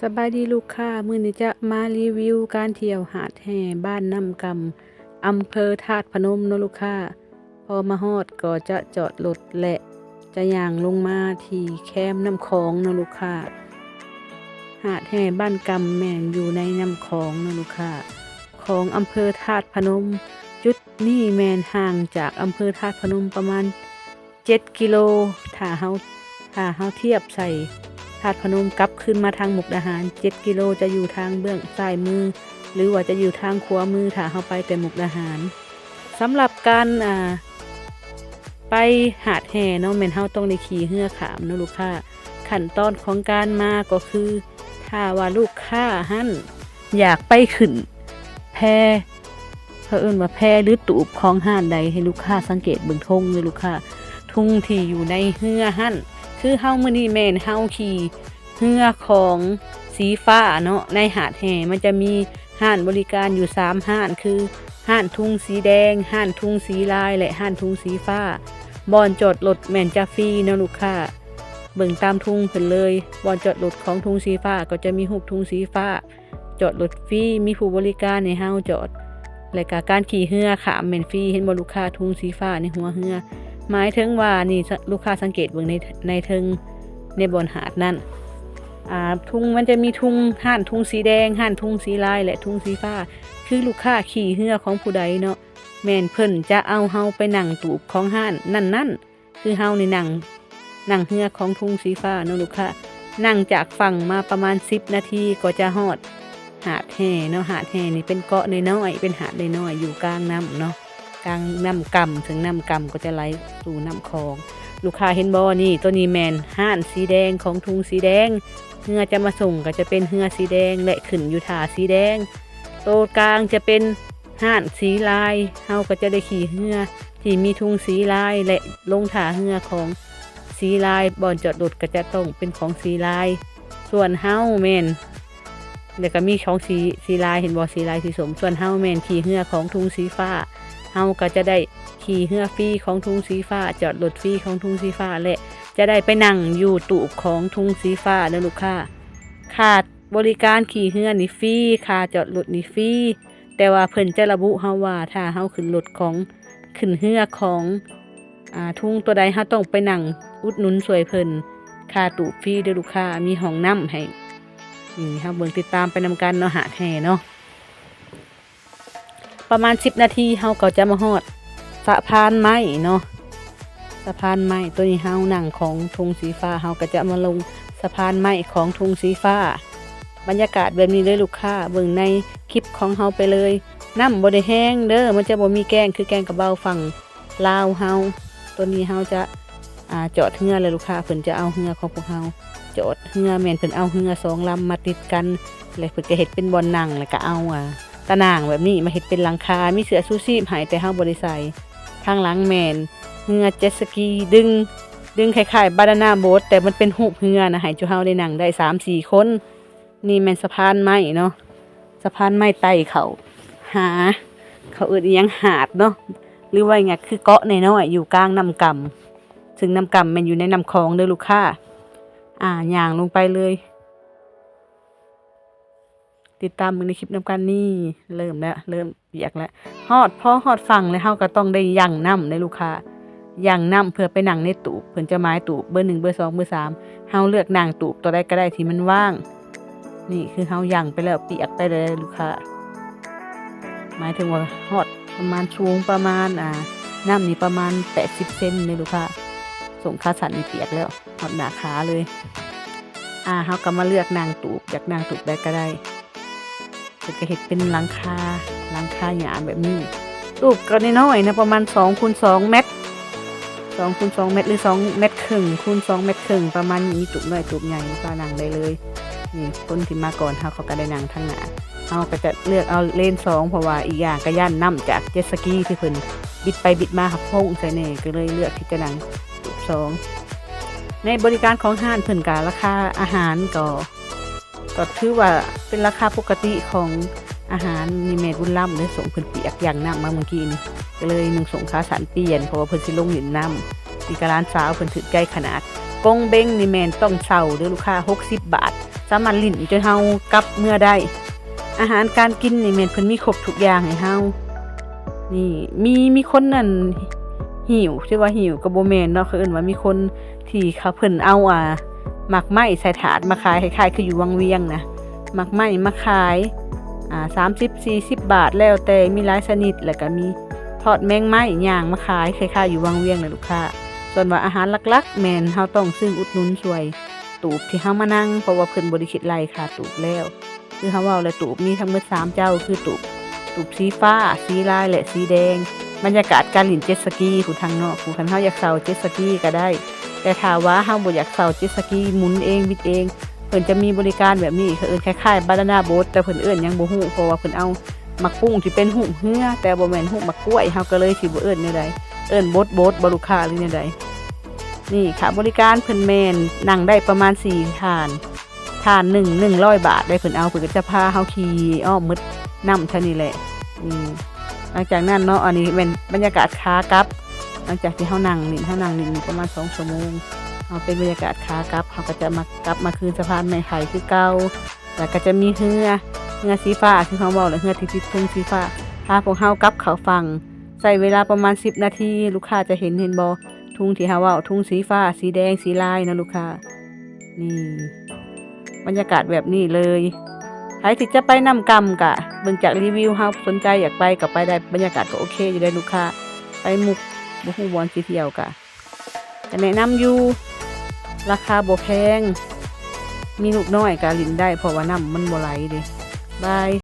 สบายดีลูกค้ามื้อนี้จะมารีวิวการเที่ยวหาดแห่บ้านน้ำกำอำเภอธาตุพนมเนาะลูกค้าพอมาฮอดก็จะจอดรถและจะย่างลงมาที่แคมป์น้ำคลองเนาะลูกค้าหาดแห่บ้านกำแม่นอยู่ในน้ำคลองเนาะลูกค้าของอำเภอธาตุพนมจุดนี้แม่นห่างจากอำเภอธาตุพนมประมาณ7 กิโลถ้าเฮาเทียบใส่ธาตุพนมกลับขึ้นมาทางมุกดาหาร7 กิโลจะอยู่ทางเบื้องซ้ายมือหรือว่าจะอยู่ทางขวามือถ้าเฮาไปแต่มุกดาหารสำหรับการไปหาดแห่เนาะแม่นเฮาต้องได้ขี่เรือขามเนาะลูกค้าขั้นตอนของการมาก็คือถ้าว่าลูกค้าหั่นอยากไปขึ้นแพเขาเอิ้นว่าแพหรือตูบของห้านใดให้ลูกค้าสังเกตเบิ่งธงเลยลูกค้าธงที่อยู่ในเรือหั่นคือเฮามื้อนี้แม่นเฮาขี่เรือของสีฟ้าเนาะในหาดแห่มันจะมีห้านบริการอยู่3ห้านคือห้านทุ่งสีแดงห้านทุ่งสีลายและห้านทุ่งสีฟ้าบ่อนจอดรถแม่นจะฟรีเนาะลูกค้าเบิ่งตามทุ่งเพิ่นเลยบ่อนจอดรถของทุ่งสีฟ้าก็จะมีรูปทุ่งสีฟ้าจอดรถฟรีมีผู้บริการให้เฮาจอดและก็การขี่เรือขามแม่นฟรีเห็นบ่ลูกค้าทุ่งสีฟ้าในหัวเรือหมายถึงว่านี่ลูกค้าสังเกตเบิ่งในเทิงในบอนหาดนั่นทุ่งมันจะมีทุ่งห้านทุ่งสีแดงห้านทุ่งสีลายและทุ่งสีฟ้าคือลูกค้าขี่เรือของผู้ใดเนาะแม่นเพิ่นจะเอาเฮาไปนั่งตูบของห้านนั่นคือเฮานี่นั่งเรือของทุ่งสีฟ้าเนาะลูกค้านั่งจากฝั่งมาประมาณ10 นาทีก็จะฮอดหาดแห่เนาะหาดแห่นี่เป็นเกาะน้อยๆเป็นหาดน้อยๆอยู่กลางน้ำเนาะกลางน้ำกำถึงน้ำกำก็จะไหลสู่น้ำคลองลูกค้าเห็นบ่นี่ตัวนี้แมนห้านสีแดงของทุ่งสีแดงเรือจะมาส่งก็จะเป็นเรือสีแดงและขึ้นอยู่ท่าสีแดงโตกลางจะเป็นห้านสีลายเฮาก็จะได้ขี่เรือที่มีทุ่งสีลายและลงท่าเรือของสีลายบ่อนจอดรถก็จะต้องเป็นของสีลายส่วนเฮาแมนแล้วก็มีของสีลายเห็นบ่สีลายสีสมส่วนเฮาแมนขี่เรือของทุ่งสีฟ้าเฮาก็จะได้ขี่เรือฟรีของทุ่งสีฟ้าจอดรถฟรีของทุ่งสีฟ้าและจะได้ไปนั่งอยู่ตูบของทุ่งสีฟ้าเด้อลูกค้าค่าบริการขี่เรือนี่ฟรีค่าจอดรถนี่ฟรีแต่ว่าเพิ่นจะระบุเฮาว่าถ้าเฮาขึ้นรถของขึ้นเรือของทุ่งตัวใดเฮาต้องไปนั่งอุดหนุนช่วยเพิ่นค่าตูบฟรีเด้อลูกค้ามีห้องน้ำให้นี่เฮาเบิ่งติดตามไปนำกันเนาะหาดแห่เนาะประมาณ10 นาทีเฮาก็จะมาฮอดสะพานไม้เนาะสะพานไม้ตัวนี้เฮานั่งของทุ่งสีฟ้าเฮาก็จะมาลงสะพานไม้ของทุ่งสีฟ้าบรรยากาศแบบนี้เลยลูกค้าเบิ่งในคลิปของเฮาไปเลยน้ำบ่ได้แห้งเด้อมันจะบ่มีแกงคือแกงกระเบาฝั่งลาวเฮาตัวนี้เฮาจะจอดเรือเลยลูกค้าเพิ่นจะเอาเรือของพวกเฮาจอดเรือแม่นเพิ่นเอาเรือ2 ลำมาติดกันแล้วเพิ่นก็เฮ็ดเป็นบ่อนนั่งแล้วก็เอาตะนางแบบนี้มาเฮ็ดเป็นหลังคามีเสื้อชูชีพให้แต่เฮาบ่ได้ใส่ทางหลังแม่นเรือเจ็ตสกีดึงคล้ายๆบานาน่าโบ๊ทแต่มันเป็นรูปเรือนะให้เจ้าเฮาได้นั่งได้ 3-4 คนนี่แม่นสะพานไม้เนาะสะพานไม้ไต่เขาเอิ้นอีหยังหาดเนาะหรือว่าไงคือเกาะน้อยๆอยู่กลางน้ำกำซึ่งน้ำกำมันอยู่ในน้ำคลองเด้อลูกค้าย่างลงไปเลยติดตามมือในคลิปนำกันนี่เริ่มเปียกแล้วพอฮอดฝั่งแล้วเฮาก็ต้องได้ยั่งน้ำในลูกค้ายั่งน้ำเพื่อไปนั่งในตูบเพิ่นจะหมายตูบเบอร์1เบอร์2เบอร์3เฮาเลือกนั่งตูบตัวใดก็ได้ที่มันว่างนี่คือเฮายั่งไปแล้วเปียกไปเลยลูกค้าหมายถึงว่าฮอดประมาณสูงประมาณน้ำนี่ประมาณ80 เซนเลยลูกค้าส่งขาสั่นนี่เปียกแล้วฮอดหน้าขาเลยเฮาก็มาเลือกนั่งตูบอยากนั่งตูบใดก็ได้เพิ่นก็เฮ็ดเป็นหลังคาหญ้าแบบนี้ตูบก็น้อยๆนะประมาณ2x2 เมตร2x2 เมตรหรือ2.5 เมตรคูณ2.5 เมตรประมาณนี้มีตูบน้อยตูบใหญ่ก็นั่งได้เลยนี่คนที่มาก่อนเขาก็ได้นั่งทางหน้าเฮาก็จะเลือกเอาเลน2เพราะว่าอีกอย่างก็ย่านน้ำจากเจ็ตสกีที่เพิ่นบิดไปบิดมาหับพงใส่แน่ก็เลยเลือกที่จะนั่งตูบ2ในบริการของห้างเพิ่นก็ราคาอาหารก็ถือว่าเป็นราคาปกติของอาหารนี่แม่บุญล่ำเลยส่งเพิ่นเปียกอย่างน้ำมาเมื่อกี้นี่ก็เลยนึ่งส่งขาสันเปลี่ยนเพราะว่าเพิ่นสิลงหลินน้ำที่ร้านสาวเพิ่นถือใกล้ขนาดกงเบ้งนี่แม่นต้องเช่าเด้อลูกค้า60 บาท สามารถลิ้นจนเฮากลับเมื่อได้อาหารการกินนี่แม่นเพิ่นมีครบทุกอย่างให้เฮานี่มีคนนั่นหิวที่ว่าหิวก็บ่แม่นเนาะเขาเอิ้นว่ามีคนที่เขาเพิ่นเอาหมากไม้ใส่ถาดมาขายคล้ายๆคืออยู่วังเวียงนะหมากไม้มาขาย30-40 บาทแล้วแต่มีหลายชนิดแล้วก็มีทอดแมงไม้ย่างมาขายคล้ายๆอยู่วังเวียงน่ะลูกค้าส่วนว่าอาหารหลักๆแม่นเฮาต้องซื้ออุดหนุนช่วยตูบที่เฮามานั่งเพราะว่าเพิ่นบ่ได้คิดไล่ค่าตูบแล้วคือเฮาเว้าแล้วตูบมีทั้งหมด3เจ้าคือตูบสีฟ้าสีลายและสีแดงบรรยากาศการเล่นเจ็ตสกีผู้ทางนอกผู้คันเฮาอยากเซาเจ็ตสกีก็ได้แต่ถ้าว่าเฮาบ่อยากเซาเจ็ตสกีหมุนเองบิดเองเพิ่นจะมีบริการแบบนี้เขาเอิ้นคล้ายๆบานาน่าโบ๊ทแต่เพิ่นเอิ้นหยังบ่ฮู้เพราะว่าเพิ่นเอามักปุ้งที่เป็นหูเหือแต่บ่แม่นหูมักกล้วยเฮาก็เลยสิบ่เอิ้นแนวใดเอิ้นโบ๊ทบ่ลูกค้าหรือแนวใดนี่ค่ะบริการเพิ่นแม่นนั่งได้ประมาณ4ทานหนึ่ง100 บาทได้เพิ่นเอาเพิ่นก็จะพาเฮาขี่อ้อมหมดน้ำเท่านี้แหละหลังจากนั้นเนาะอันนี้เป็นบรรยากาศขากลับหลังจากที่เฮานั่งลิ้นประมาณ2 ชั่วโมงเอาเป็นบรรยากาศขากลับเฮาก็จะกลับมาคืนสะพานไม้ไผ่คือเก่าแล้วก็จะมีเรือสีฟ้าที่เฮาเว้าแล้วเรือที่ติดธงสีฟ้าพาพวกเฮากลับเข้าฝั่งใช้เวลาประมาณ10 นาทีลูกค้าจะเห็นบ่ทุ่งที่เฮาเว้าทุ่งสีฟ้าสีแดงสีลายนะลูกค้านี่บรรยากาศแบบนี้เลยใครที่จะไปนำกำกะเบิ่งจากรีวิวเฮาสนใจอยากไปก็ไปได้บรรยากาศก็โอเคอยู่ได้ลูกค้าไปมุกบ่ฮู้บ่อนสิเที่ยวกะก็แนะนำอยู่ราคาบ่แพงมีลูกน้อยก็ลิ้นได้เพราะว่าน้ำมันบ่ไหลเด้บาย